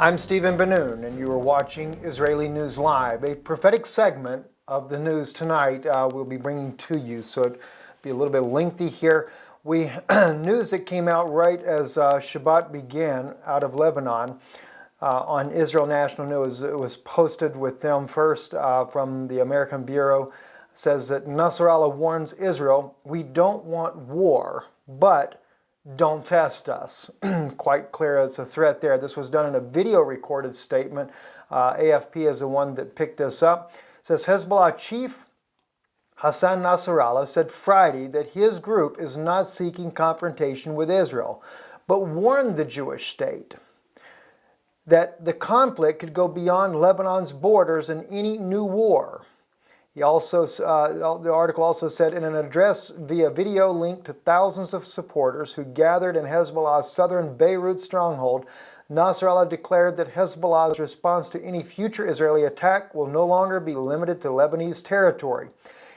I'm Stephen Benoon, and you are watching Israeli News Live, a prophetic segment of the news tonight we'll be bringing to you, so it'll be a little bit lengthy here. News that came out right as Shabbat began out of Lebanon on Israel National News. It was posted with them first from the American Bureau. It says that Nasrallah warns Israel, "We don't want war, but don't test us." Quite clear it's a threat there. This was done in a video recorded statement. AFP is the one that picked this up. It says Hezbollah chief Hassan Nasrallah said Friday that his group is not seeking confrontation with Israel, but warned the Jewish state that the conflict could go beyond Lebanon's borders in any new war. He also, the article also said, in an address via video linked to thousands of supporters who gathered in Hezbollah's southern Beirut stronghold, Nasrallah declared that Hezbollah's response to any future Israeli attack will no longer be limited to Lebanese territory.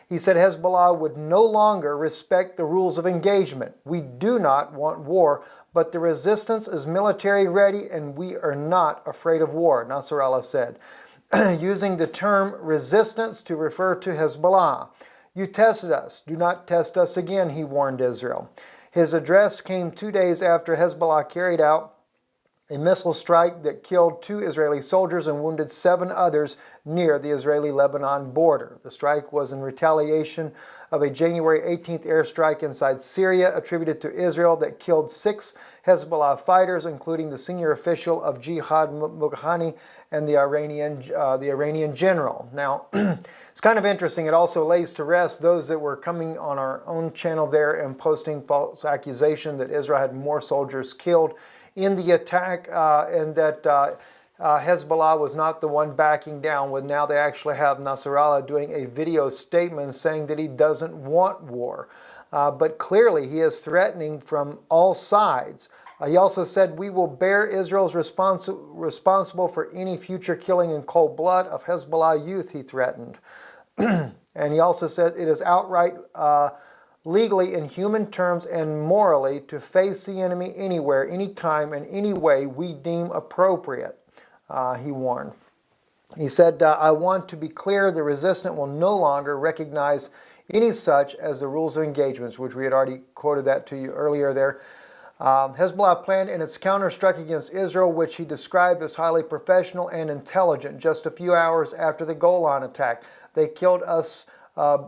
He said Hezbollah would no longer respect the rules of engagement. "We do not want war, but the resistance is military ready and we are not afraid of war," Nasrallah said, using the term resistance to refer to Hezbollah. "You tested us. Do not test us again," he warned Israel. His address came 2 days after Hezbollah carried out a missile strike that killed 2 Israeli soldiers and wounded 7 others near the Israeli-Lebanon border. The strike was in retaliation of a January 18th airstrike inside Syria attributed to Israel that killed 6 Hezbollah fighters, including the senior official of Jihad Mughani and the Iranian general. Now, it's kind of interesting. It also lays to rest those that were coming on our own channel there and posting false accusation that Israel had more soldiers killed in the attack and that Hezbollah was not the one backing down. Well, now they actually have Nasrallah doing a video statement saying that he doesn't want war. But clearly he is threatening from all sides. He also said, "We will bear Israel's responsible for any future killing in cold blood of Hezbollah youth," he threatened. And he also said it is outright legally in human terms and morally to face the enemy anywhere, anytime, and any way we deem appropriate, he warned. He said, "I want to be clear, the resistant will no longer recognize any such as the rules of engagements," which we had already quoted that to you earlier there. Hezbollah planned in its counterstrike against Israel, which he described as highly professional and intelligent, just a few hours after the Golan attack. "They killed us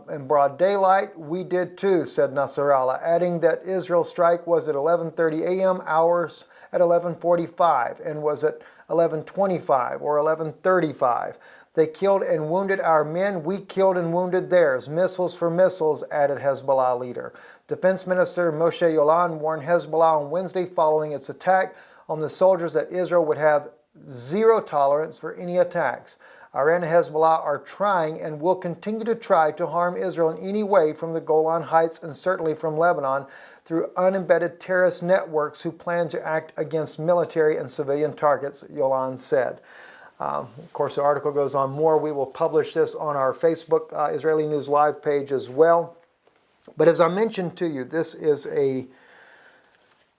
in broad daylight. We did too," said Nasrallah, adding that Israel's strike was at 11:30 a.m., ours at 11:45, and was at 11:25 or 11:35. "They killed and wounded our men. We killed and wounded theirs. Missiles for missiles," added Hezbollah leader. Defense Minister Moshe Yaalon warned Hezbollah on Wednesday following its attack on the soldiers that Israel would have zero tolerance for any attacks. "Iran and Hezbollah are trying and will continue to try to harm Israel in any way from the Golan Heights and certainly from Lebanon through unembedded terrorist networks who plan to act against military and civilian targets," Yaalon said. Of course, the article goes on more. We will publish this on our Facebook Israeli News Live page as well. But as I mentioned to you, this is a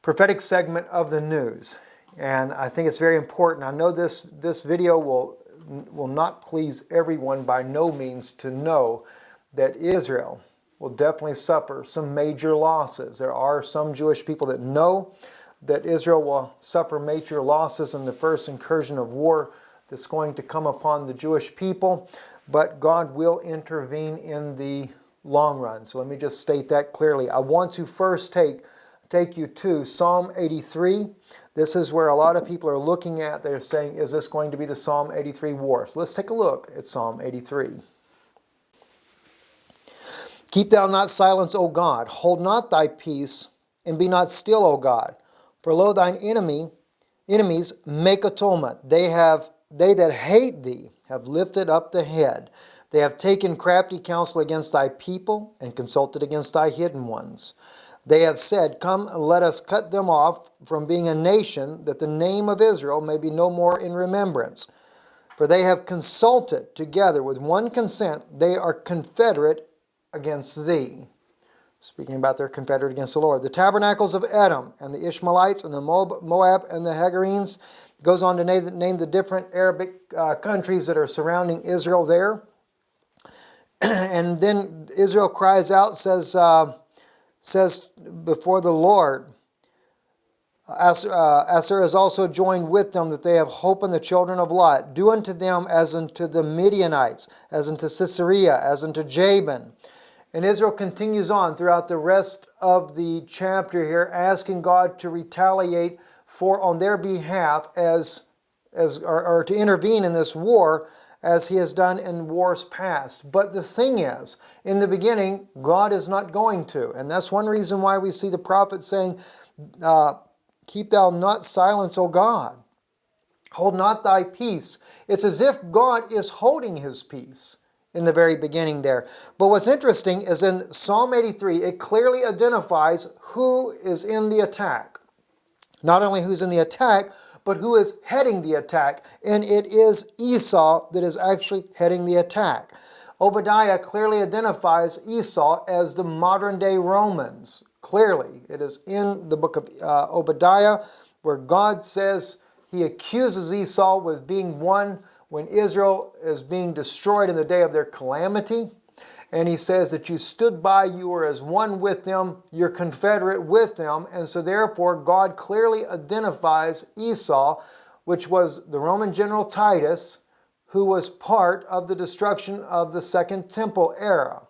prophetic segment of the news, and I think it's very important. I know this video will not please everyone by no means to know that Israel will definitely suffer some major losses. There are some Jewish people that know that Israel will suffer major losses in the first incursion of war that's going to come upon the Jewish people, but God will intervene in the long run. So let me just state that clearly. I want to first take you to Psalm 83. This is where a lot of people are looking at. They're saying, is this going to be the Psalm 83 war? So let's take a look at Psalm 83. "Keep thou not silence, O God. Hold not thy peace, and be not still, O God. For lo, thine enemies make atonement. They that hate thee have lifted up the head. They have taken crafty counsel against thy people, and consulted against thy hidden ones. They have said, Come, let us cut them off from being a nation, that the name of Israel may be no more in remembrance. For they have consulted together with one consent. They are confederate against thee." Speaking about their confederate against the Lord. "The tabernacles of Edom, and the Ishmaelites, and the Moab, and the Hagarenes, It goes on to name the different Arabic countries that are surrounding Israel there. And then Israel cries out, says before the Lord, Asher has also joined with them, that they have hope in the children of Lot. Do unto them as unto the Midianites, as unto Sisera, as unto Jabin. And Israel continues on throughout the rest of the chapter here, asking God to retaliate on their behalf or to intervene in this war, as he has done in wars past. But the thing is, in the beginning, God is not going to. And that's one reason why we see the prophet saying, keep thou not silence, O God. Hold not thy peace. It's as if God is holding his peace in the very beginning there. But what's interesting is in Psalm 83, it clearly identifies who is in the attack. Not only who's in the attack, but who is heading the attack. And it is Esau that is actually heading the attack. Obadiah clearly identifies Esau as the modern day Romans. Clearly, it is in the book of Obadiah where God says he accuses Esau with being one when Israel is being destroyed in the day of their calamity. And he says that you stood by, you were as one with them, you're confederate with them. And so therefore, God clearly identifies Esau, which was the Roman general Titus, who was part of the destruction of the Second Temple era.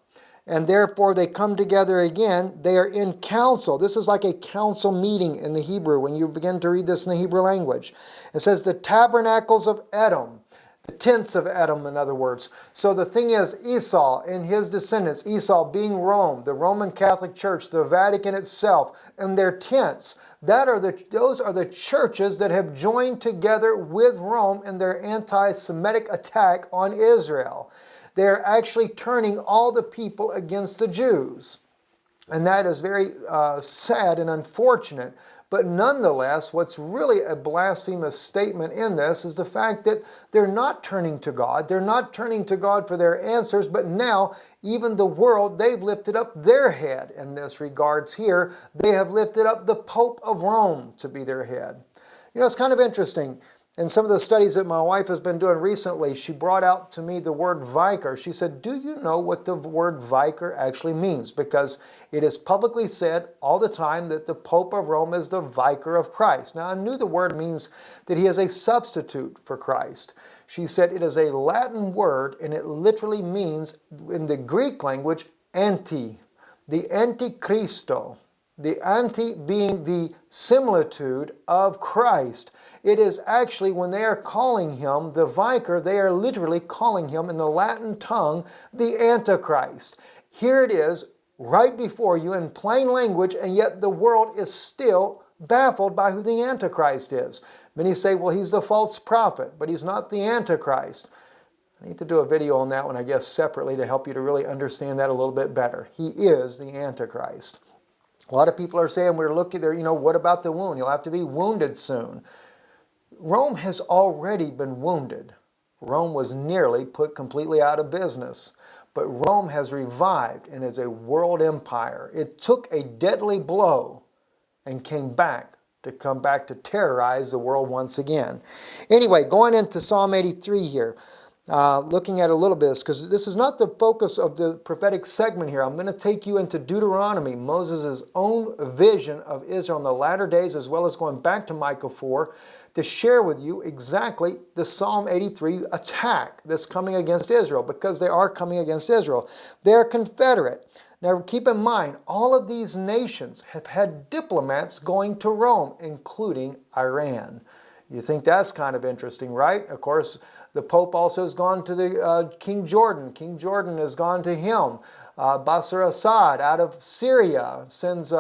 And therefore, they come together again. They are in council. This is like a council meeting in the Hebrew when you begin to read this in the Hebrew language. It says the tabernacles of Edom. The tents of Edom, in other words. So the thing is, Esau and his descendants, Esau being Rome, the Roman Catholic Church, the Vatican itself, and their tents, those are the churches that have joined together with Rome in their anti-Semitic attack on Israel. They're actually turning all the people against the Jews. And that is very sad and unfortunate. But nonetheless, what's really a blasphemous statement in this is the fact that they're not turning to God. They're not turning to God for their answers, but now even the world, they've lifted up their head in this regards here. They have lifted up the Pope of Rome to be their head. You know, it's kind of interesting. In some of the studies that my wife has been doing recently, she brought out to me the word vicar. She said, do you know what the word vicar actually means? Because it is publicly said all the time that the Pope of Rome is the vicar of Christ. Now, I knew the word means that he is a substitute for Christ. She said it is a Latin word, and it literally means, in the Greek language, anti, the antichristo. The anti being the similitude of Christ. It is actually, when they are calling him the vicar, they are literally calling him in the Latin tongue the Antichrist. Here it is, right before you in plain language, and yet the world is still baffled by who the Antichrist is. Many say, well, he's the false prophet, but he's not the Antichrist. I need to do a video on that one, I guess, separately to help you to really understand that a little bit better. He is the Antichrist. A lot of people are saying, we're looking there, what about the wound? You'll have to be wounded soon. Rome has already been wounded. Rome was nearly put completely out of business. But Rome has revived and is a world empire. It took a deadly blow and come back to terrorize the world once again. Anyway, going into Psalm 83 here. Looking at a little bit, because this is not the focus of the prophetic segment here. I'm going to take you into Deuteronomy, Moses' own vision of Israel in the latter days, as well as going back to Micah 4, to share with you exactly the Psalm 83 attack that's coming against Israel, because they are coming against Israel. They're confederate. Now keep in mind, all of these nations have had diplomats going to Rome, including Iran. You think that's kind of interesting, right? Of course, the Pope also has gone to the King Jordan. King Jordan has gone to him. Bashar Assad out of Syria sends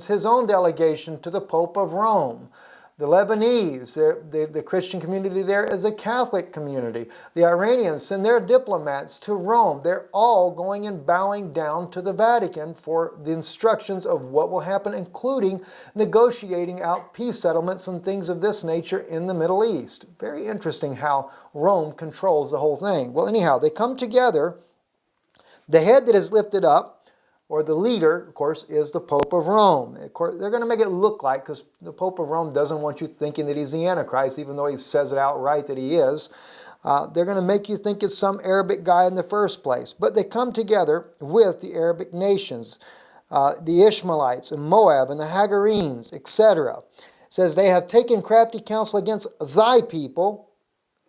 his own delegation to the Pope of Rome. The Lebanese, the Christian community there is a Catholic community. The Iranians send their diplomats to Rome. They're all going and bowing down to the Vatican for the instructions of what will happen, including negotiating out peace settlements and things of this nature in the Middle East. Very interesting how Rome controls the whole thing. Well, anyhow, they come together. The head that is lifted up or the leader, of course, is the Pope of Rome. Of course, they're going to make it look like, because the Pope of Rome doesn't want you thinking that he's the Antichrist, even though he says it outright that he is. They're going to make you think it's some Arabic guy in the first place. But they come together with the Arabic nations, the Ishmaelites and Moab and the Hagarenes, etc. It says, they have taken crafty counsel against thy people.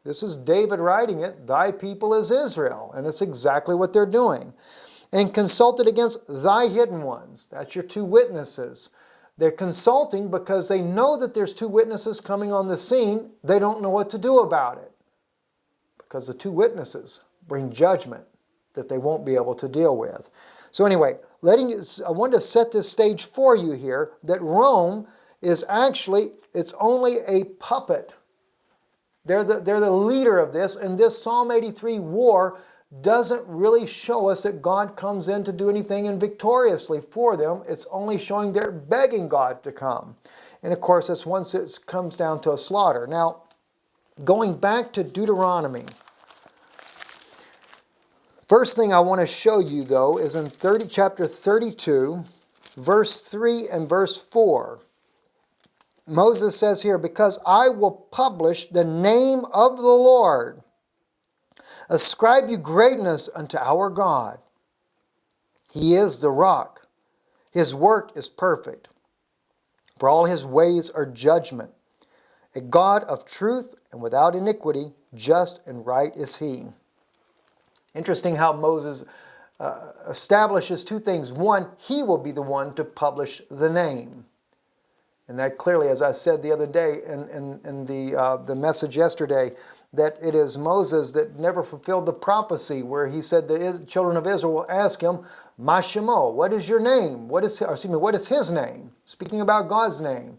This is David writing it. Thy people is Israel. And it's exactly what they're doing. And consulted against thy hidden ones. That's your two witnesses. They're consulting because they know that there's two witnesses coming on the scene. They don't know what to do about it, because the two witnesses bring judgment that they won't be able to deal with. So anyway, I wanted to set this stage for you here, that Rome is actually, it's only a puppet. They're the leader of this, and this Psalm 83 war doesn't really show us that God comes in to do anything and victoriously for them. It's only showing they're begging God to come. And of course, it's once it comes down to a slaughter. Now, going back to Deuteronomy, first thing I want to show you, though, is in chapter 32, verse 3 and verse 4. Moses says here, because I will publish the name of the Lord. Ascribe you greatness unto our God. He is the rock. His work is perfect. For all his ways are judgment. A God of truth and without iniquity, just and right is he. Interesting how Moses establishes two things. One, he will be the one to publish the name. And that clearly, as I said the other day in the message yesterday, that it is Moses that never fulfilled the prophecy where he said the children of Israel will ask him, Ma Shemo, what is your name? What is his name? Speaking about God's name.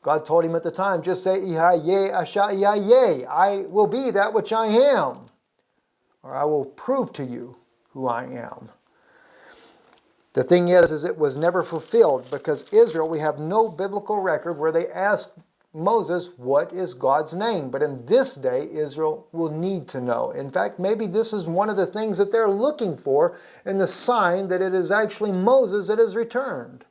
God told him at the time, just say, Ihayeh Asha Ihayeh, I will be that which I am. Or I will prove to you who I am. The thing is it was never fulfilled, because Israel, we have no biblical record where they asked Moses, what is God's name? But in this day, Israel will need to know. In fact, maybe this is one of the things that they're looking for in the sign that it is actually Moses that has returned,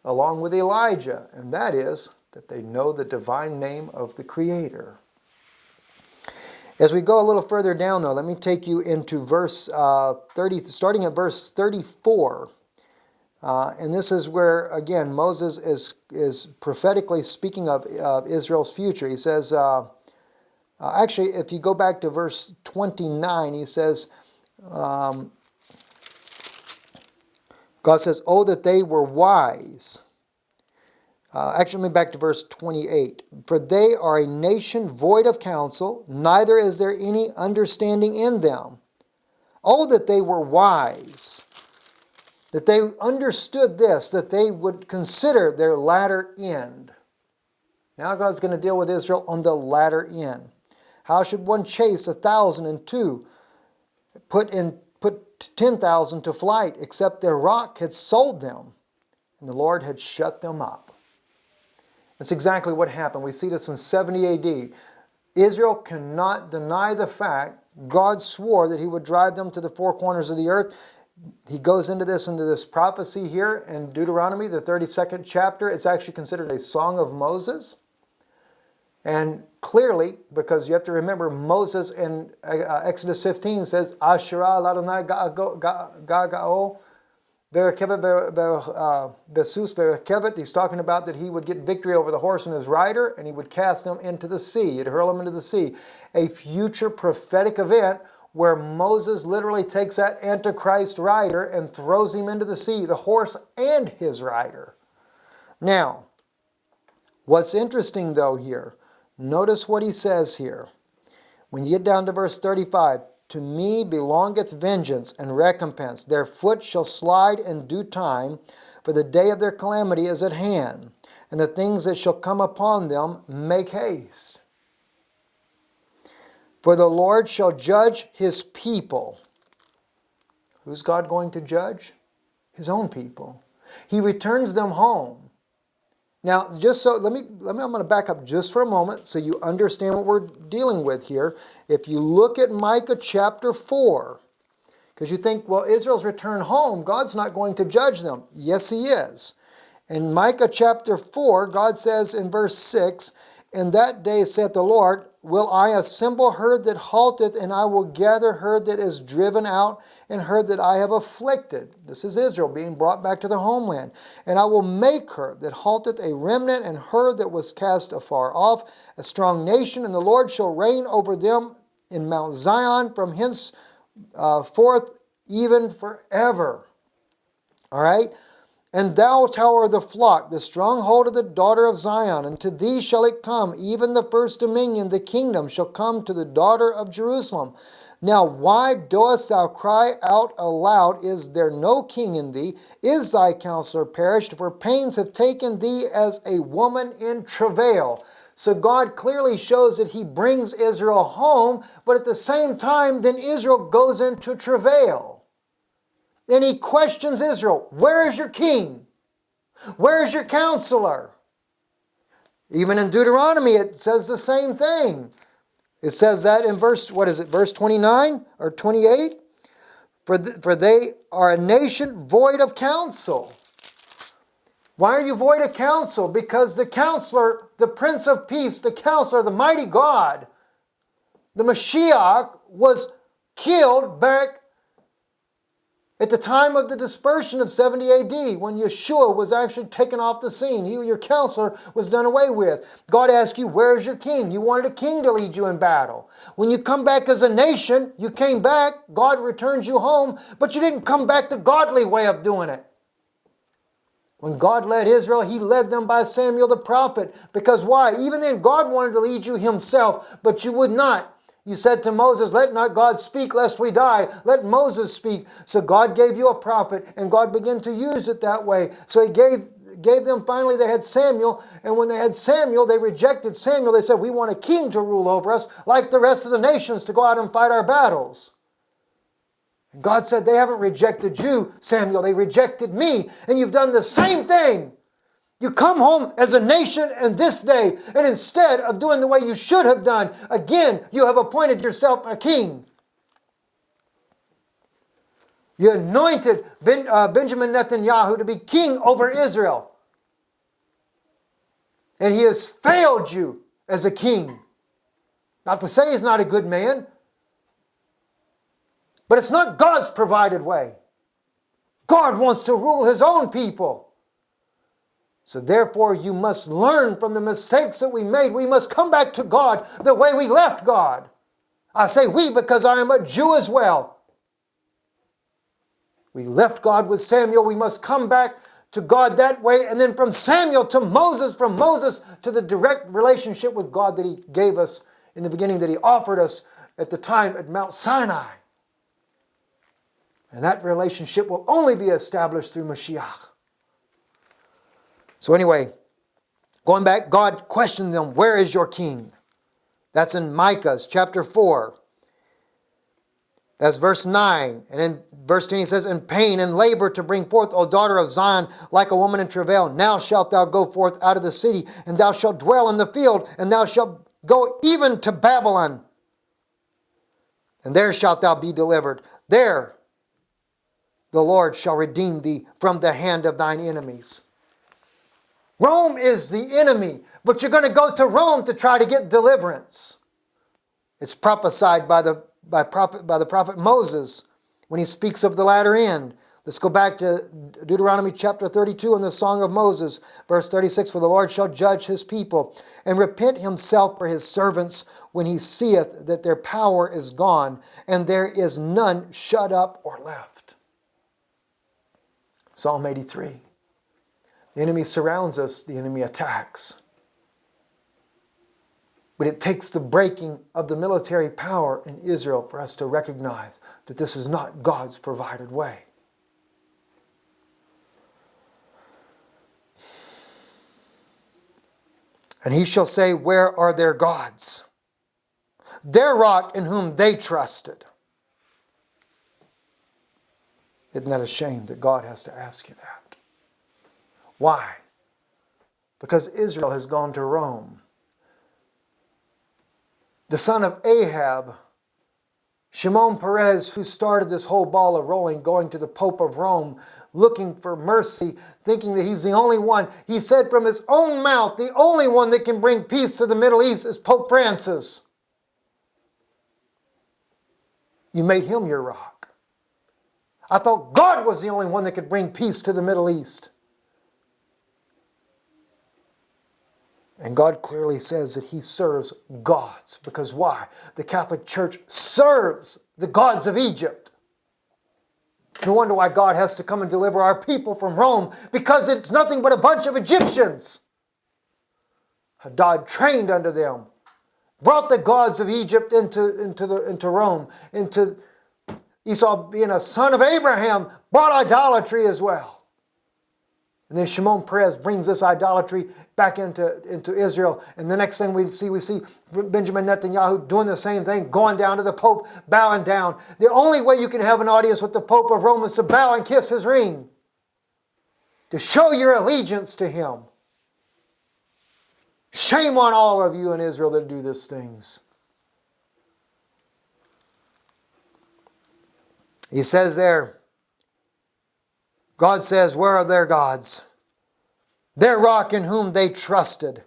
along with Elijah, and that is that they know the divine name of the Creator. As we go a little further down, though, let me take you into verse 30, starting at verse 34. And this is where, again, Moses is prophetically speaking of Israel's future. He says, actually, if you go back to verse 29, he says, God says, oh, that they were wise. Actually, let me back to verse 28. For they are a nation void of counsel, neither is there any understanding in them. Oh, that they were wise. That they understood this, that they would consider their latter end. Now God's going to deal with Israel on the latter end. How should one chase 1,000 and two, put 10,000 to flight, except their rock had sold them, and the Lord had shut them up? That's exactly what happened. We see this in 70 AD. Israel cannot deny the fact God swore that he would drive them to the four corners of the earth. He goes into this prophecy here in Deuteronomy, the 32nd chapter. It's actually considered a song of Moses. And clearly, because you have to remember, Moses in Exodus 15 says, Asherah ladonai ga'o ve'rekevet. He's talking about that he would get victory over the horse and his rider, and he would cast them into the sea. He'd hurl them into the sea. A future prophetic event where Moses literally takes that Antichrist rider and throws him into the sea, the horse and his rider. Now, what's interesting though here, notice what he says here. When you get down to verse 35, to me belongeth vengeance and recompense. Their foot shall slide in due time, for the day of their calamity is at hand, and the things that shall come upon them make haste. For the Lord shall judge his people. Who's God going to judge? His own people. He returns them home. Now, just so, I'm going to back up just for a moment so you understand what we're dealing with here. If you look at Micah chapter 4, Because you think, well, Israel's returned home. God's not going to judge them. Yes, He is. In Micah chapter 4, God says in verse 6, "In that day, saith the Lord, will I assemble herd that halteth, and I will gather herd that is driven out, and herd that I have afflicted." This is Israel being brought back to their homeland. "And I will make her that halteth a remnant, and herd that was cast afar off, a strong nation, and the Lord shall reign over them in Mount Zion from henceforth even forever." All right? "And thou, tower of the flock, the stronghold of the daughter of Zion, and to thee shall it come, even the first dominion, the kingdom shall come to the daughter of Jerusalem. Now why dost thou cry out aloud? Is there no king in thee? Is thy counselor perished? For pains have taken thee as a woman in travail." So God clearly shows that He brings Israel home, but at the same time, then Israel goes into travail. Then He questions Israel, "Where is your king? Where is your counselor?" Even in Deuteronomy, it says the same thing. It says that in verse 29 or 28? For they are a nation void of counsel. Why are you void of counsel? Because the counselor, the Prince of Peace, the counselor, the mighty God, the Mashiach, was killed back at the time of the dispersion of 70 AD, when Yeshua was actually taken off the scene. Your counselor was done away with. God asked you, "Where is your king?" You wanted a king to lead you in battle. When you come back as a nation, you came back, God returns you home, but you didn't come back the godly way of doing it. When God led Israel, He led them by Samuel the prophet. Because why? Even then, God wanted to lead you Himself, but you would not. You said to Moses, "Let not God speak lest we die. Let Moses speak." So God gave you a prophet, and God began to use it that way. So He gave them, finally they had Samuel, and when they had Samuel, they rejected Samuel. They said, "We want a king to rule over us, like the rest of the nations, to go out and fight our battles." And God said, "They haven't rejected you, Samuel. They rejected me, and you've done the same thing. You come home as a nation in this day, and instead of doing the way you should have done, again, you have appointed yourself a king. You anointed Benjamin Netanyahu to be king over Israel. And he has failed you as a king. Not to say he's not a good man, but it's not God's provided way. God wants to rule His own people. So therefore, you must learn from the mistakes that we made. We must come back to God the way we left God. I say we because I am a Jew as well. We left God with Samuel. We must come back to God that way. And then from Samuel to Moses, from Moses to the direct relationship with God that He gave us in the beginning, that He offered us at the time at Mount Sinai. And that relationship will only be established through Mashiach. So anyway, going back, God questioned them, "Where is your king?" That's in Micah chapter 4. That's verse 9. And in verse 10 He says, "In pain and labor to bring forth, O daughter of Zion, like a woman in travail. Now shalt thou go forth out of the city, and thou shalt dwell in the field, and thou shalt go even to Babylon. And there shalt thou be delivered. There the Lord shall redeem thee from the hand of thine enemies." Rome is the enemy, but you're going to go to Rome to try to get deliverance. It's prophesied by the prophet Moses when he speaks of the latter end. Let's go back to Deuteronomy chapter 32 and the Song of Moses, verse 36. "For the Lord shall judge His people, and repent Himself for His servants when He seeth that their power is gone, and there is none shut up or left." Psalm 83. The enemy surrounds us, the enemy attacks. But it takes the breaking of the military power in Israel for us to recognize that this is not God's provided way. "And He shall say, Where are their gods? Their rock in whom they trusted." Isn't that a shame that God has to ask you that? Why? Because Israel has gone to Rome. The son of Ahab Shimon Peres, who started this whole ball of rolling, going to the Pope of Rome, looking for mercy, thinking that he's the only one. He said from his own mouth, the only one that can bring peace to the Middle East is Pope Francis. You made him your rock. I thought God was the only one that could bring peace to the Middle East. And God clearly says that he serves gods. Because why? The Catholic Church serves the gods of Egypt. No wonder why God has to come and deliver our people from Rome, because it's nothing but a bunch of Egyptians. Hadad trained under them, brought the gods of Egypt into Rome, into Esau being a son of Abraham, brought idolatry as well. And then Shimon Peres brings this idolatry back into Israel. And the next thing we see Benjamin Netanyahu doing the same thing, going down to the Pope, bowing down. The only way you can have an audience with the Pope of Rome is to bow and kiss his ring, to show your allegiance to him. Shame on all of you in Israel that do these things. He says there, God says, where are their gods? Their rock in whom they trusted,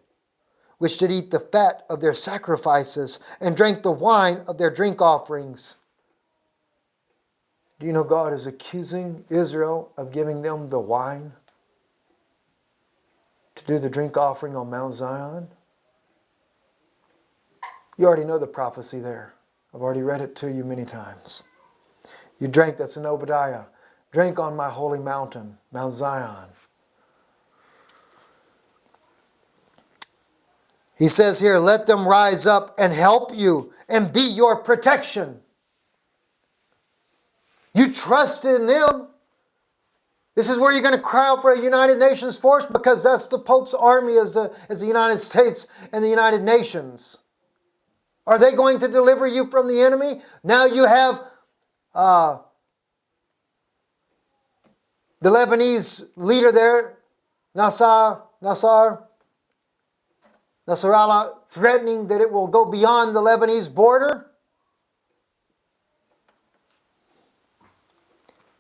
which did eat the fat of their sacrifices and drank the wine of their drink offerings. Do you know God is accusing Israel of giving them the wine to do the drink offering on Mount Zion? You already know the prophecy there. I've already read it to you many times. You drank, that's in Obadiah. Drink on my holy mountain, Mount Zion. He says here, let them rise up and help you and be your protection. You trust in them. This is where you're going to cry out for a United Nations force, because that's the Pope's army as the United States and the United Nations. Are they going to deliver you from the enemy? Now you have the Lebanese leader there, Nasrallah, threatening that it will go beyond the Lebanese border.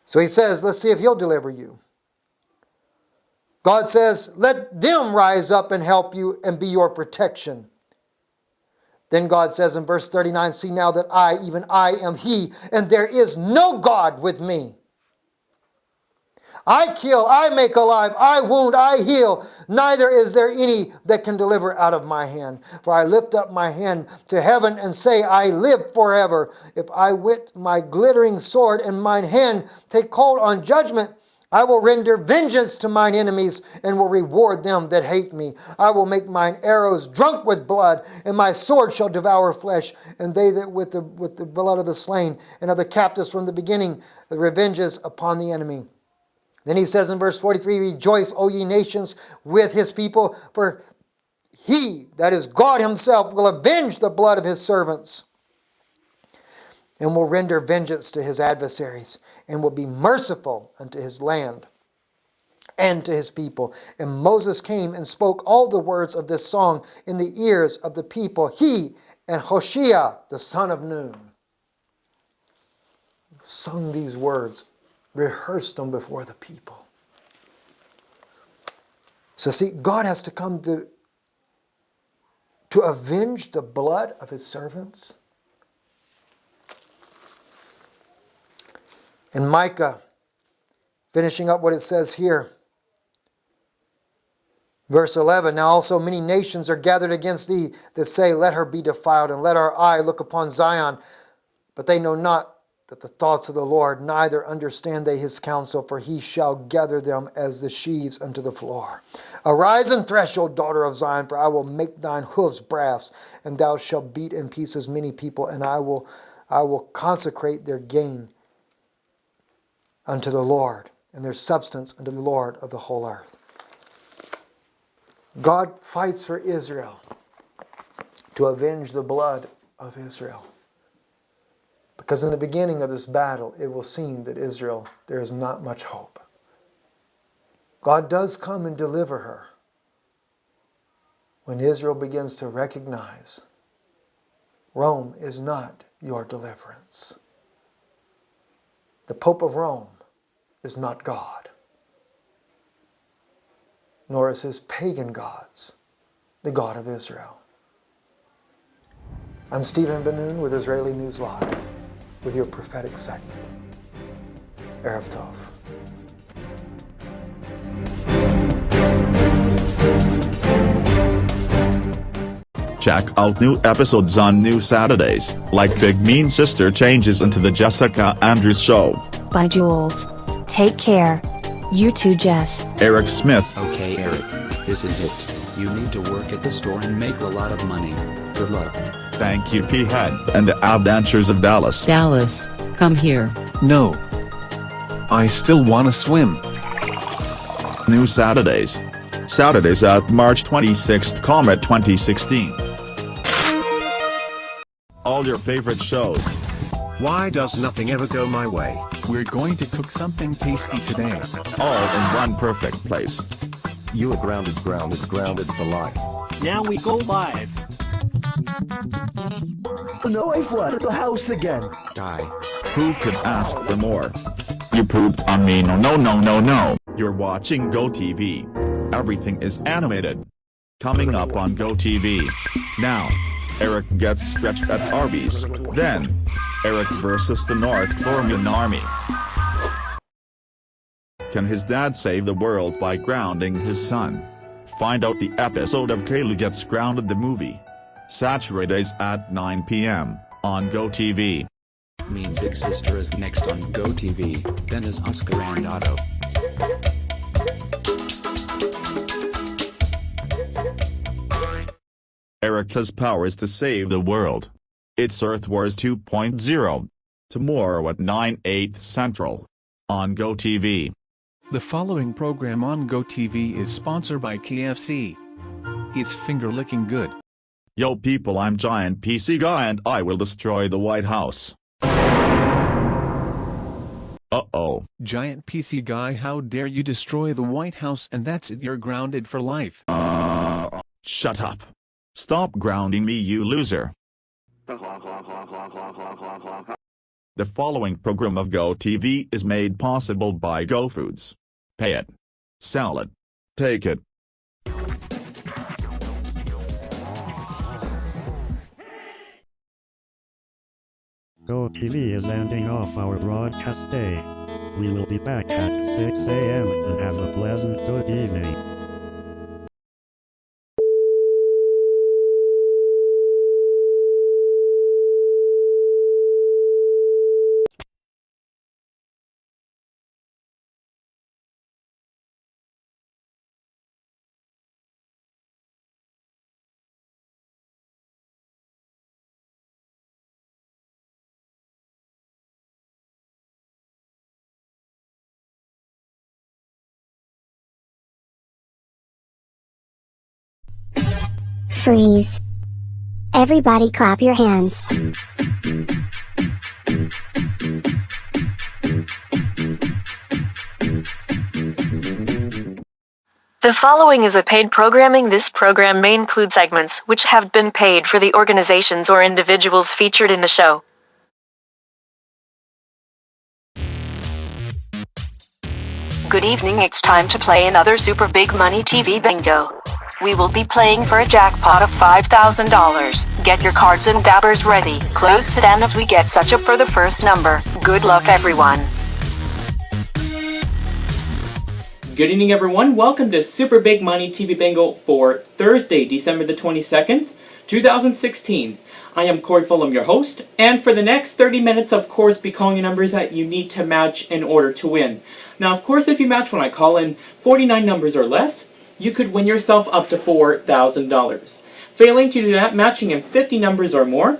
So he says, let's see if he'll deliver you. God says, let them rise up and help you and be your protection. Then God says in verse 39, see now that I, even I, am he, and there is no God with me. I kill, I make alive, I wound, I heal. Neither is there any that can deliver out of my hand. For I lift up my hand to heaven and say, I live forever. If I with my glittering sword and mine hand take hold on judgment, I will render vengeance to mine enemies and will reward them that hate me. I will make mine arrows drunk with blood, and my sword shall devour flesh, and they that with the blood of the slain and of the captives from the beginning, the revenges upon the enemy. Then he says in verse 43, rejoice, O ye nations, with his people, for he, that is God himself, will avenge the blood of his servants and will render vengeance to his adversaries and will be merciful unto his land and to his people. And Moses came and spoke all the words of this song in the ears of the people, he and Hoshea, the son of Nun, sung these words, rehearsed them before the people. So see, God has to come to avenge the blood of his servants. And Micah, finishing up what it says here, verse 11, now also many nations are gathered against thee that say, let her be defiled, and let our eye look upon Zion. But they know not that the thoughts of the Lord, neither understand they his counsel, for he shall gather them as the sheaves unto the floor. Arise and thresh, O daughter of Zion, for I will make thine hoofs brass, and thou shalt beat in pieces many people, and I will consecrate their gain unto the Lord, and their substance unto the Lord of the whole earth. God fights for Israel to avenge the blood of Israel. Because in the beginning of this battle, it will seem that Israel, there is not much hope. God does come and deliver her when Israel begins to recognize Rome is not your deliverance. The Pope of Rome is not God, nor is his pagan gods the God of Israel. I'm Stephen Ben-Nun with Israeli News Live with your prophetic segment. Erev Tov. Check out new episodes on new Saturdays, like Big Mean Sister changes into the Jessica Andrews Show. Bye, Jules. Take care. You too, Jess. Eric Smith. Okay, Eric. This is it. You need to work at the store and make a lot of money. Good luck. Thank you, P-Head. And the Adventures of Dallas. Dallas, come here. No. I still wanna swim. New Saturdays. Saturdays at March 26th, 2016. All your favorite shows. Why does nothing ever go my way? We're going to cook something tasty today. All in one perfect place. You are grounded for life. Now we go live. No, I flooded the house again. Die. Who could ask for more? You pooped on me, no. You're watching GoTV. Everything is animated. Coming up on GoTV. Now, Eric gets stretched at Arby's. Then, Eric versus the North Korean army. Can his dad save the world by grounding his son? Find out the episode of Kaylu Gets Grounded the movie. Saturdays at 9 p.m. on GoTV. Mean Big Sister is next on GoTV, then is Oscar and Otto. Eric has powers to save the world. It's Earth Wars 2.0. Tomorrow at 9/8 Central. On GoTV. The following program on GoTV is sponsored by KFC. It's finger-licking good. Yo people, I'm Giant PC Guy and I will destroy the White House. Uh-oh. Giant PC Guy, how dare you destroy the White House, and that's it, you're grounded for life. Shut up. Stop grounding me, you loser. The following program of GoTV is made possible by GoFoods. Pay it. Sell it. Take it. GoTV is ending off our broadcast day. We will be back at 6 a.m. and have a pleasant good evening. Freeze. Everybody clap your hands. The following is a paid programming. This program may include segments which have been paid for the organizations or individuals featured in the show. Good evening, it's time to play another Super Big Money TV Bingo. We will be playing for a jackpot of $5,000. Get your cards and dabbers ready. Close it down as we get such up for the first number. Good luck, everyone. Good evening, everyone. Welcome to Super Big Money TV Bingo for Thursday, December the 22nd, 2016. I am Corey Fulham, your host, and for the next 30 minutes, of course, be calling you numbers that you need to match in order to win. Now, of course, if you match when I call in 49 numbers or less, you could win yourself up to $4,000. Failing to do that, matching in 50 numbers or more,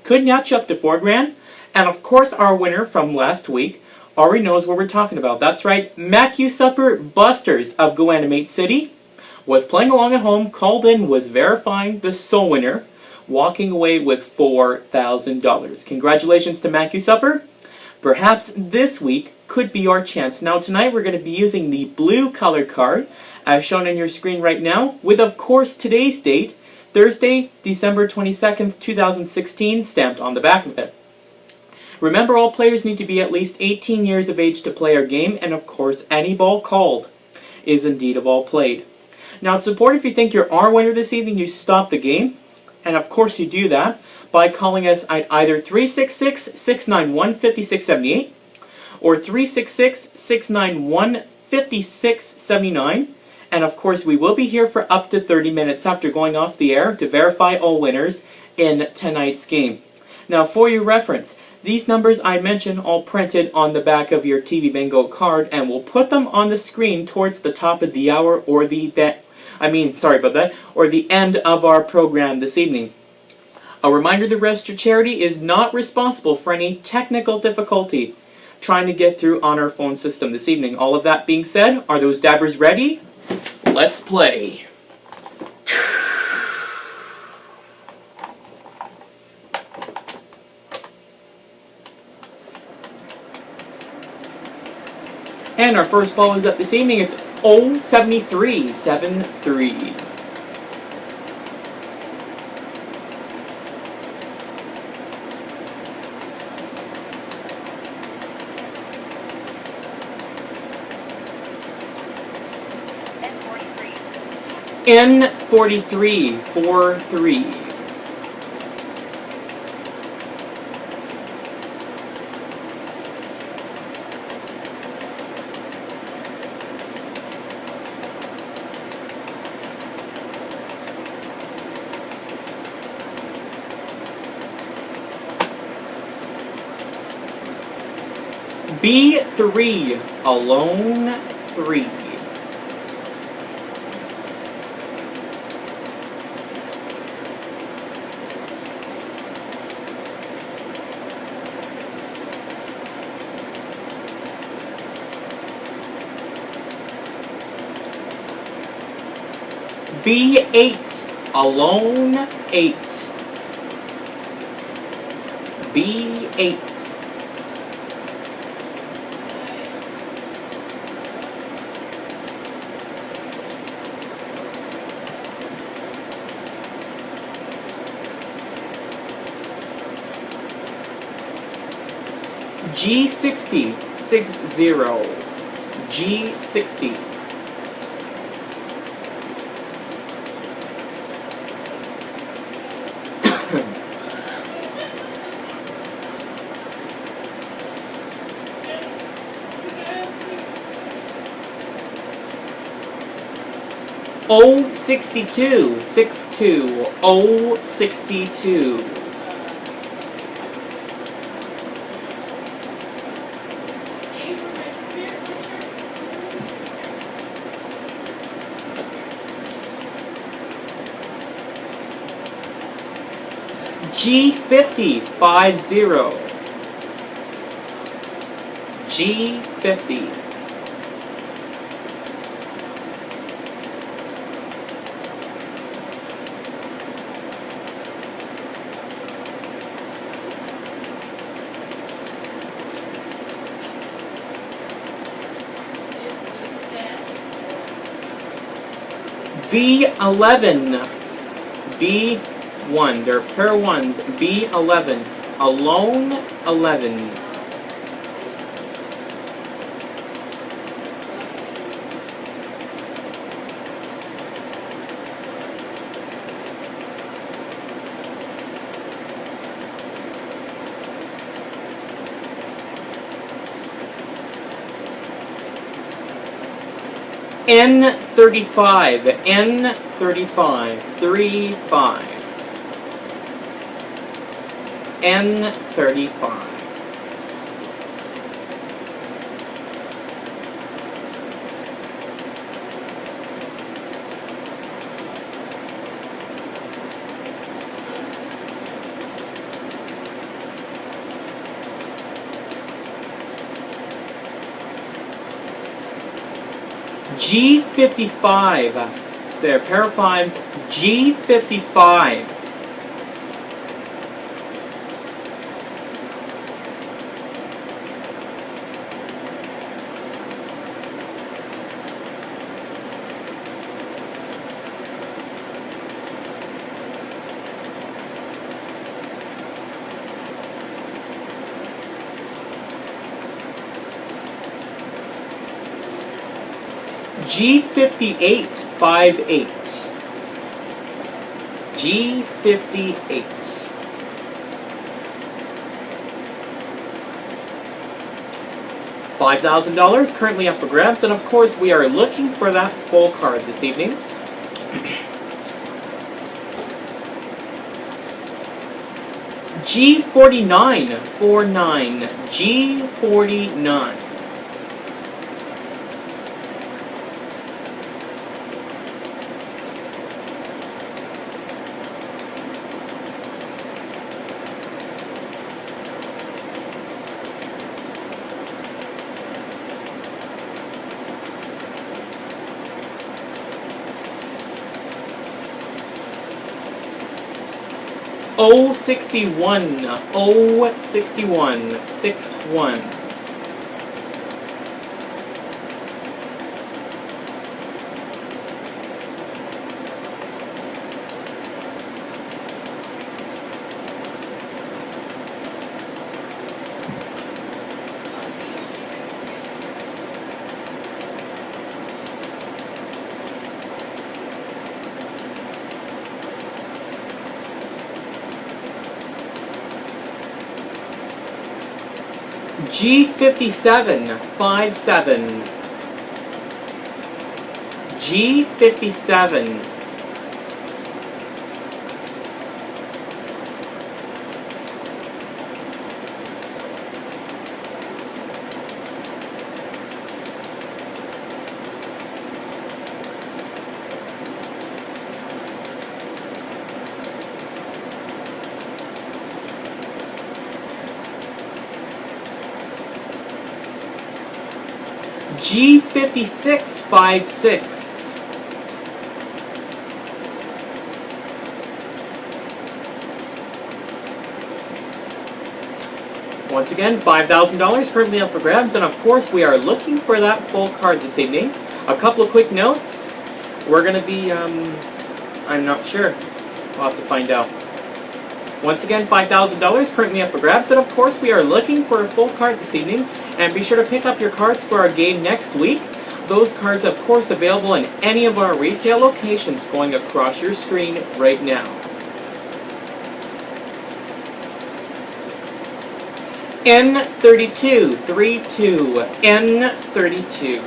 could notch up to $4,000. And of course, our winner from last week already knows what we're talking about. That's right, Matthew Supper Busters of GoAnimate City was playing along at home, called in, was verifying the sole winner, walking away with $4,000. Congratulations to Matthew Supper. Perhaps this week could be our chance. Now tonight we're going to be using the blue color card as shown on your screen right now, with of course today's date, Thursday, December 22nd, 2016, stamped on the back of it. Remember, all players need to be at least 18 years of age to play our game, and of course, any ball called is indeed a ball played. Now, it's important if you think you're our winner this evening, you stop the game, and of course you do that by calling us at either 366-691-5678 or 366-691-5679. And of course, we will be here for up to 30 minutes after going off the air to verify all winners in tonight's game. Now, for your reference, these numbers I mentioned all printed on the back of your TV Bingo card, and we'll put them on the screen towards the top of the hour or the end of our program this evening. A reminder, the Registered Charity is not responsible for any technical difficulty trying to get through on our phone system this evening. All of that being said, are those dabbers ready? Let's play. And our first ball is up this evening. It's 073-73. N43, 4-3. B3, alone 3. B8, alone 8. B8. G60, 6-0. G60. O62, 6-2. O62. G50, 5-0. G50. B11. B1. They're pair of ones. B11. Alone 11. N35, N35, 3-5. N35. G55. There, pair of fives. G55. G5858. G58. $5,000 currently up for grabs, and of course we are looking for that full card this evening. G4949. G49. O61, 61. G5757. G57. G5656. Once again, $5,000 currently up for grabs, and of course we are looking for that full card this evening. A couple of quick notes. We're going to be, I'm not sure. We'll have to find out. Once again, $5,000 currently up for grabs, and of course we are looking for a full card this evening. And be sure to pick up your cards for our game next week. Those cards, of course, available in any of our retail locations going across your screen right now. N3232. N32.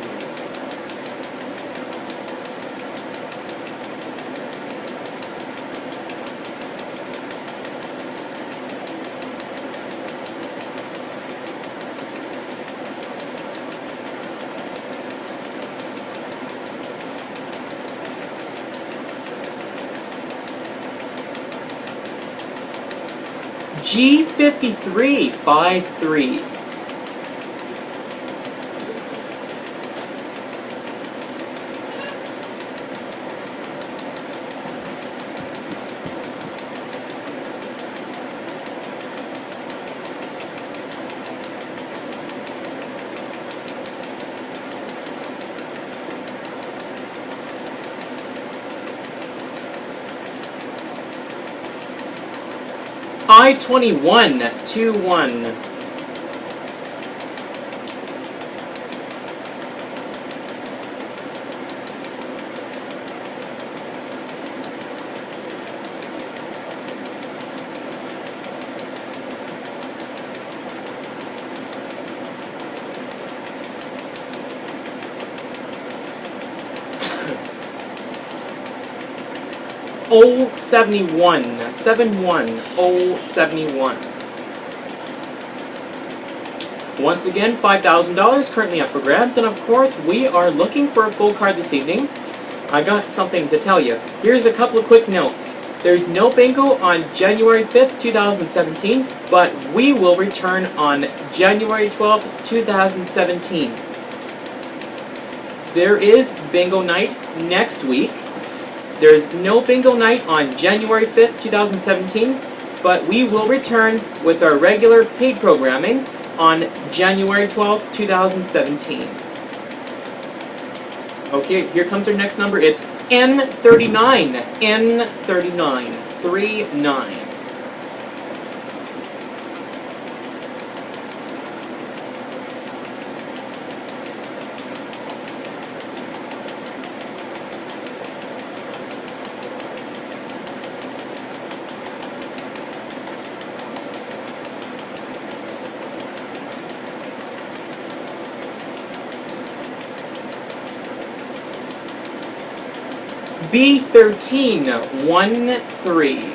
G5353. I-2121. O71, 71, O71. Once again, $5,000 currently up for grabs, and of course, we are looking for a full card this evening. I got something to tell you. Here's a couple of quick notes. There's no bingo on January 5th, 2017, but we will return on January 12th, 2017. There is bingo night next week. There's no bingo night on January 5th, 2017, but we will return with our regular paid programming on January 12th, 2017. Okay, here comes our next number. It's N39. N39. 39. B13, 1, 3.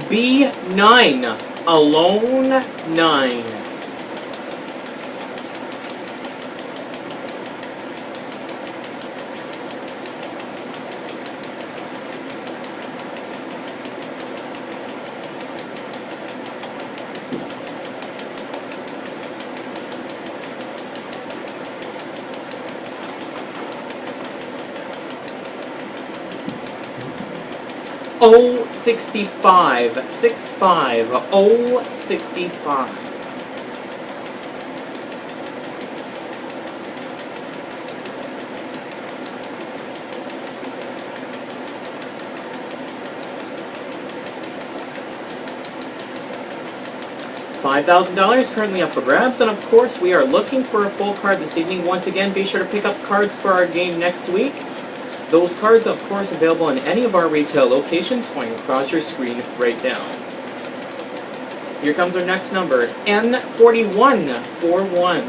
B9, alone 9. O 65, 65, O 65. $5,000 currently up for grabs, and of course we are looking for a full card this evening. Once again, be sure to pick up cards for our game next week. Those cards, of course, available in any of our retail locations going across your screen right now. Here comes our next number, N41, 41.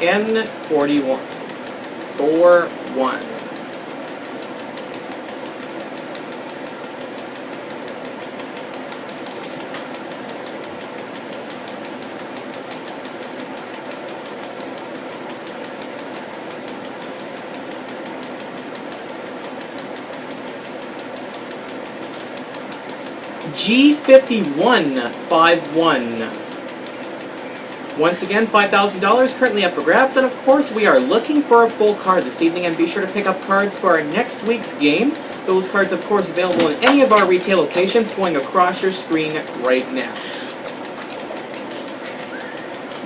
N41, 41. G51, 51. Once again, $5,000 currently up for grabs, and of course we are looking for a full card this evening, and be sure to pick up cards for our next week's game. Those cards, of course, available in any of our retail locations going across your screen right now.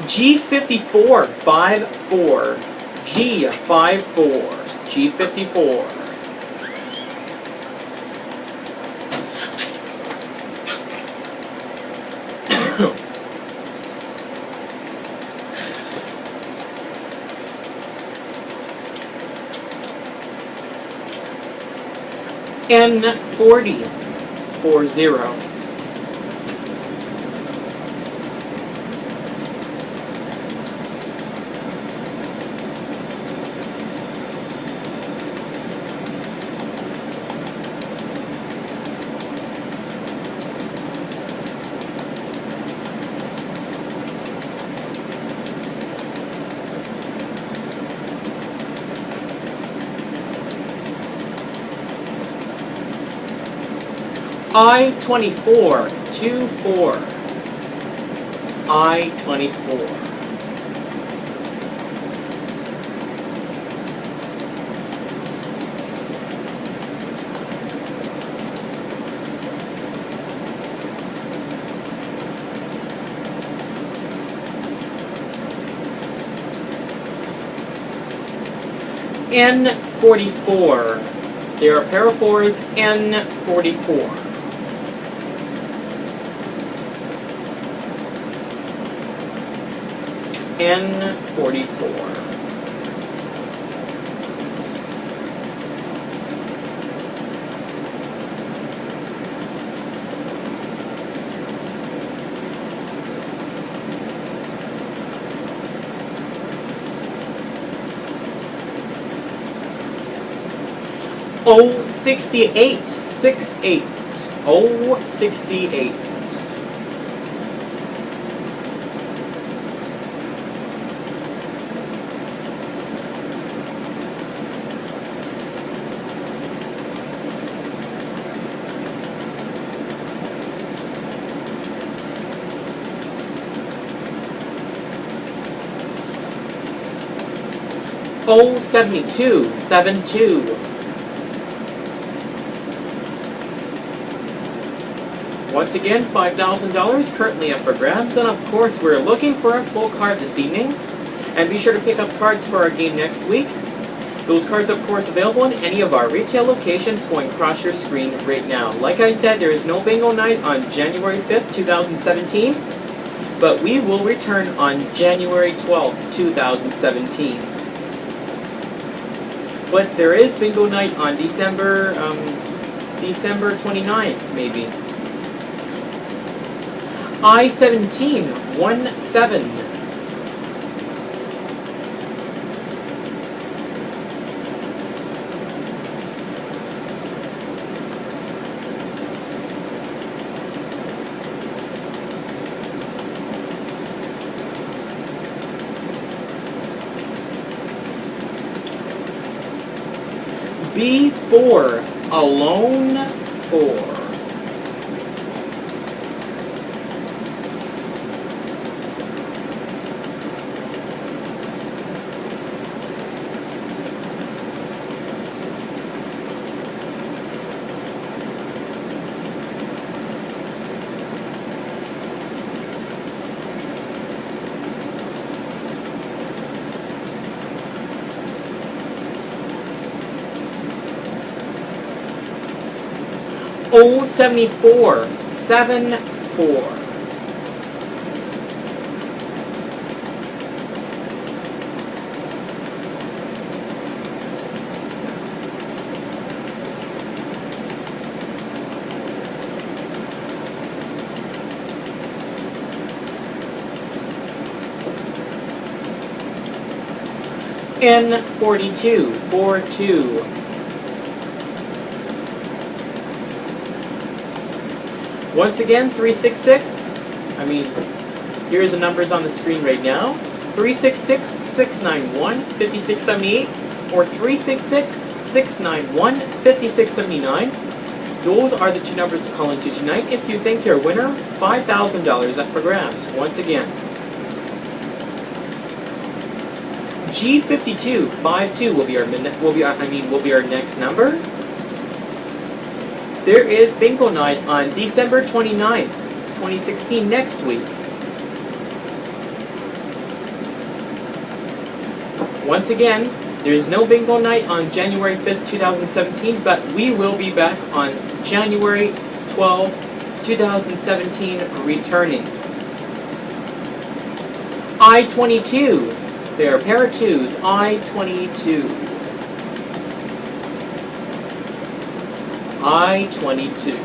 G54, 54. G54. G54. N40, 40. I-24, 24. I-24. N44. There are a pair of fours, N44. N44. O68, 68, O68. O72, 72. Once again, $5,000 currently up for grabs, and of course we're looking for a full card this evening. And be sure to pick up cards for our game next week. Those cards, of course, available in any of our retail locations going across your screen right now. Like I said, there is no bingo night on January 5th, 2017. but we will return on January 12th, 2017. But there is bingo night on December 29th, maybe. I-17-17. B4, Alone 4. O74-74. N42-42. Once again, 366. Here's the numbers on the screen right now. 366-691-5678 or 366-691-5679. Those are the two numbers to call into tonight. If you think you're a winner, $5,000 up for grabs. Once again. G5252 will be our next number. There is bingo night on December 29th, 2016, next week. Once again, there is no bingo night on January 5th, 2017, but we will be back on January 12th, 2017, returning. I-22, there are a pair of twos, I-22. I-22.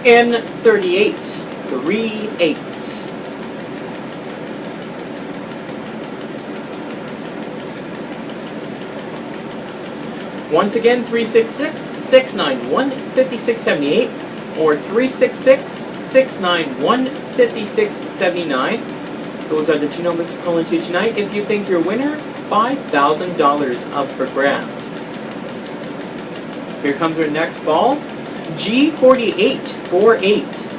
N38-38. Once again, 366-691-5678 or 366-691-5679. Those are the two numbers to call into tonight. If you think you're a winner, $5,000 up for grabs. Here comes our next ball. G48-48.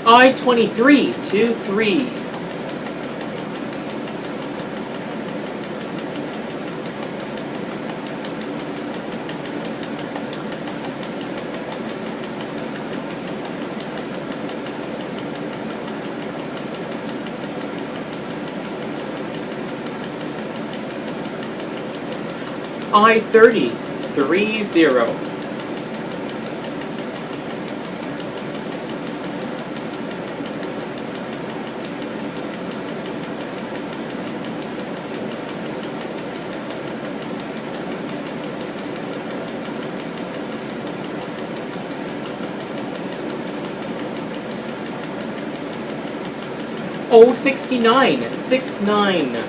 I-23-23. I-30-30. O69-69.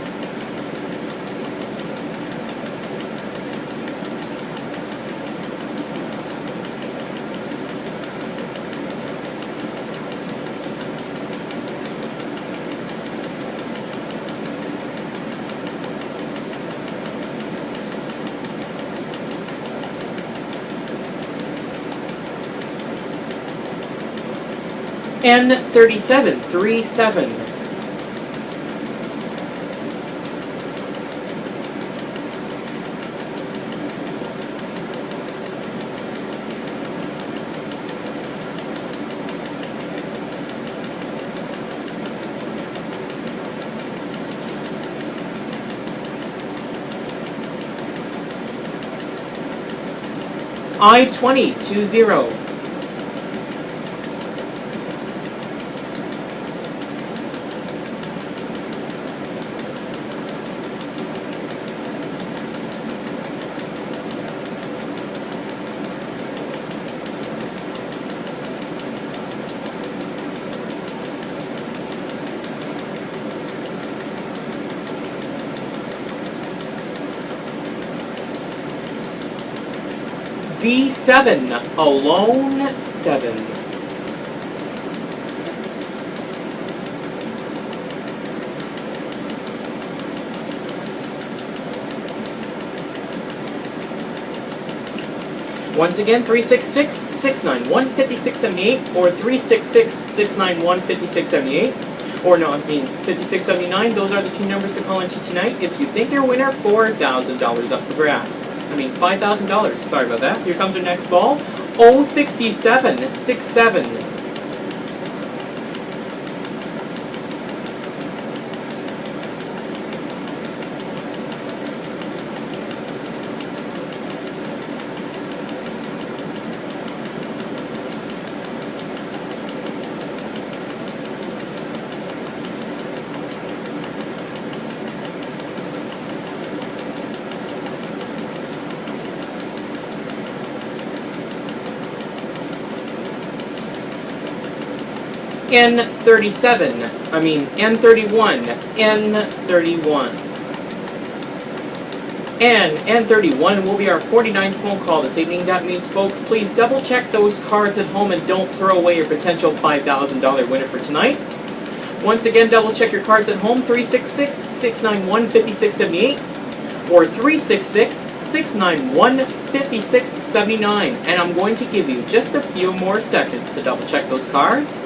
N37, 37. I-20, 20. B7, alone 7. Once again, 366-691-5678 or 366-691-5678. Or no, I mean 5679. Those are the two numbers to call into tonight. If you think you're a winner, $4,000 up for grabs. I mean, $5,000. Sorry about that. Here comes our next ball. 067, 67. N31, N31. N31 will be our 49th phone call this evening. That means, folks, please double check those cards at home and don't throw away your potential $5,000 winner for tonight. Once again, double check your cards at home, 366-691-5678 or 366-691-5679. And I'm going to give you just a few more seconds to double check those cards.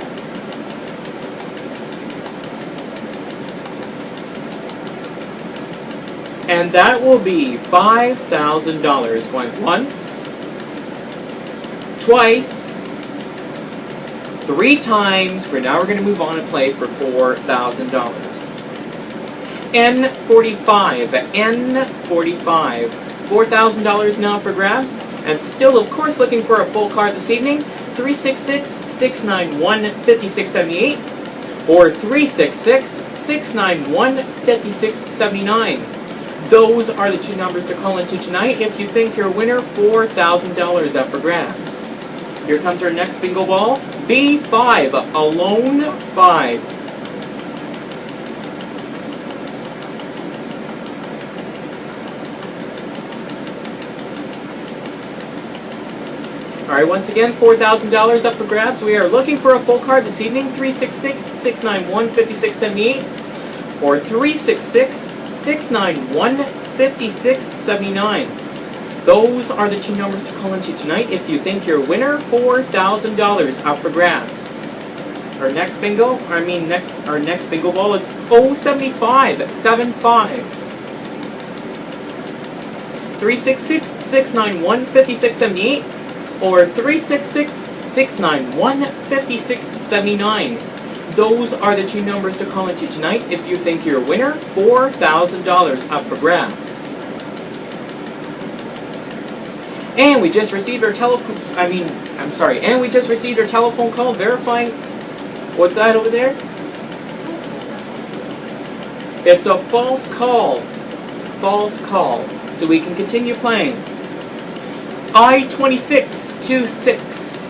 And that will be $5,000 going once, twice, 3 times. Now we're going to move on and play for $4,000. N45, N45, $4,000 now for grabs. And still, of course, looking for a full card this evening, 366-691-5678 or 366-691-5679. Those are the two numbers to call into tonight. If you think you're a winner, $4,000 up for grabs. Here comes our next bingo ball. B5, alone 5. Alright, once again, $4,000 up for grabs. We are looking for a full card this evening, 366-691-5678 or 366-691-5679. Those are the two numbers to call into tonight. If you think you're a winner, $4,000 up for grabs. Our next bingo, our next bingo ball, it's 075, 75. 366-691-5678 or 366-691-5679. Those are the two numbers to call into tonight. If you think you're a winner, $4,000 up for grabs. And we just received our telephone call verifying. What's that over there? It's a false call. False call. So we can continue playing. I-26, 26.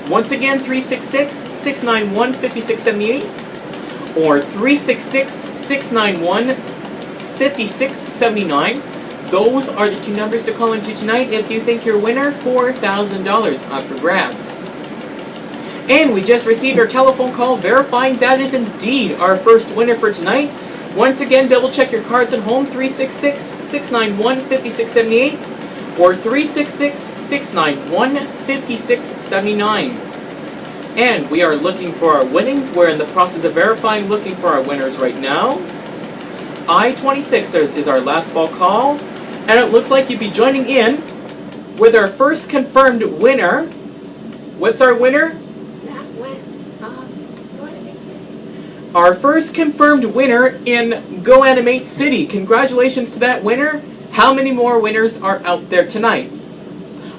Once again, 366-691-5678 or 366-691-5679. Those are the two numbers to call into tonight. If you think you're a winner, $4,000 up for grabs. And we just received our telephone call verifying that is indeed our first winner for tonight. Once again, double check your cards at home, 366-691-5678 or 366-691-5679. And we are looking for our winnings. We're in the process of verifying, looking for our winners right now. I-26 is our last fall call. And it looks like you'd be joining in with our first confirmed winner. What's our winner? Our first confirmed winner in GoAnimate City. Congratulations to that winner. How many more winners are out there tonight?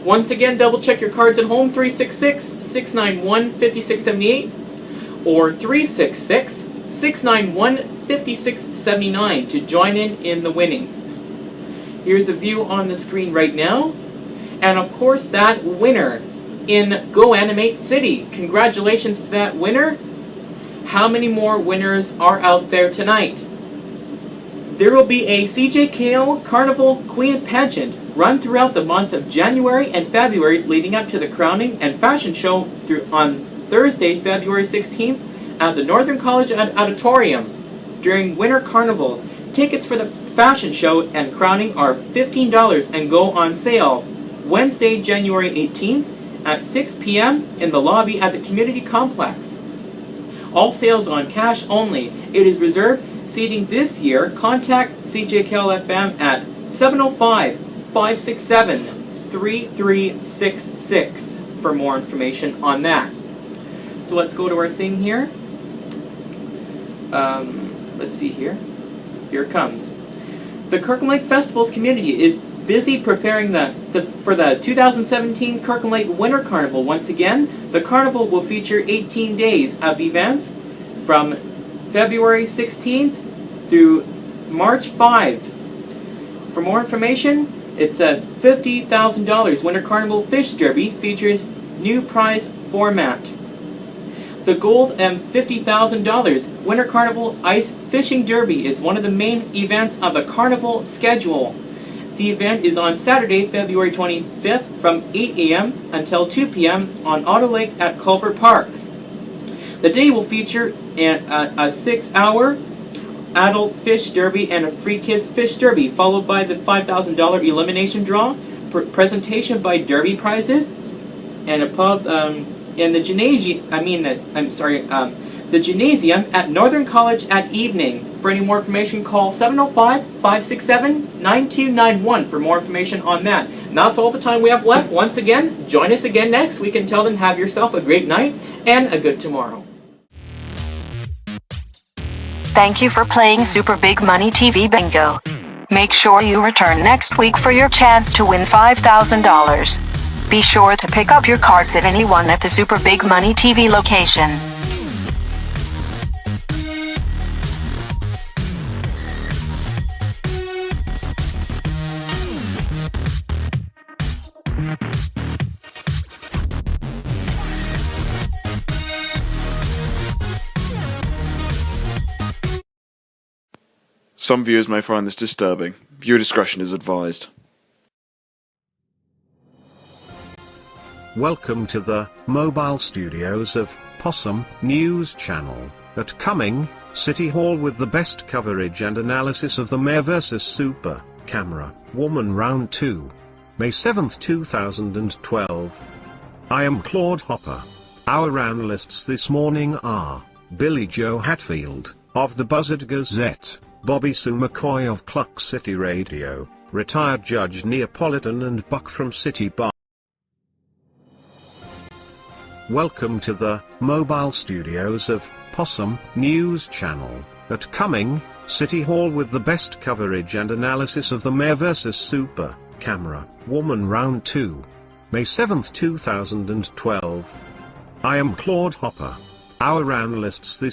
Once again, double check your cards at home, 366-691-5678 or 366-691-5679 to join in the winnings. Here's a view on the screen right now. And of course, that winner in GoAnimate City. Congratulations to that winner. How many more winners are out there tonight? There will be a CJKL Carnival Queen pageant run throughout the months of January and February leading up to the crowning and fashion show on Thursday, February 16th at the Northern College Auditorium during Winter Carnival. Tickets for the fashion show and crowning are $15 and go on sale Wednesday, January 18th at 6 p.m. in the lobby at the Community Complex. All sales on cash only. It is reserved seating this year. Contact CJKL-FM at 705-567-3366 for more information on that. So let's go to our thing here. Let's see here. Here it comes. The Kirkland Lake Festivals community is busy preparing for the 2017 Kirkland Lake Winter Carnival. Once again, the carnival will feature 18 days of events from February 16th through March 5. For more information, it's a $50,000 Winter Carnival Fish Derby features new prize format. The Gold and $50,000 Winter Carnival Ice Fishing Derby is one of the main events of the carnival schedule. The event is on Saturday, February 25th from 8 a.m. until 2 p.m. on Otter Lake at Culver Park. The day will feature a 6-hour adult fish derby and a free kids fish derby, followed by the $5,000 elimination draw, presentation by derby prizes, and a pub in the gymnasium. The gymnasium at Northern College at evening. For any more information, call 705-567-9291 for more information on that. And that's all the time we have left. Once again, join us again next week. Until then, have yourself a great night and a good tomorrow. Thank you for playing Super Big Money TV Bingo. Make sure you return next week for your chance to win $5,000. Be sure to pick up your cards at any one of the Super Big Money TV location. Some viewers may find this disturbing. Viewer discretion is advised. Welcome to the mobile studios of Possum News Channel at Cumming City Hall with the best coverage and analysis of the Mayor vs. Super Camera Woman Round 2. May 7th, 2012. I am Claude Hopper. Our analysts this morning are Billy Joe Hatfield of the Buzzard Gazette, Bobby Sue McCoy of Cluck City Radio, retired Judge Neapolitan and Buck from City Bar. Welcome to the mobile studios of Possum News Channel at Cumming City Hall with the best coverage and analysis of the Mayor vs. Super Camera Woman Round 2. May 7th, 2012. I am Claude Hopper. Our analysts this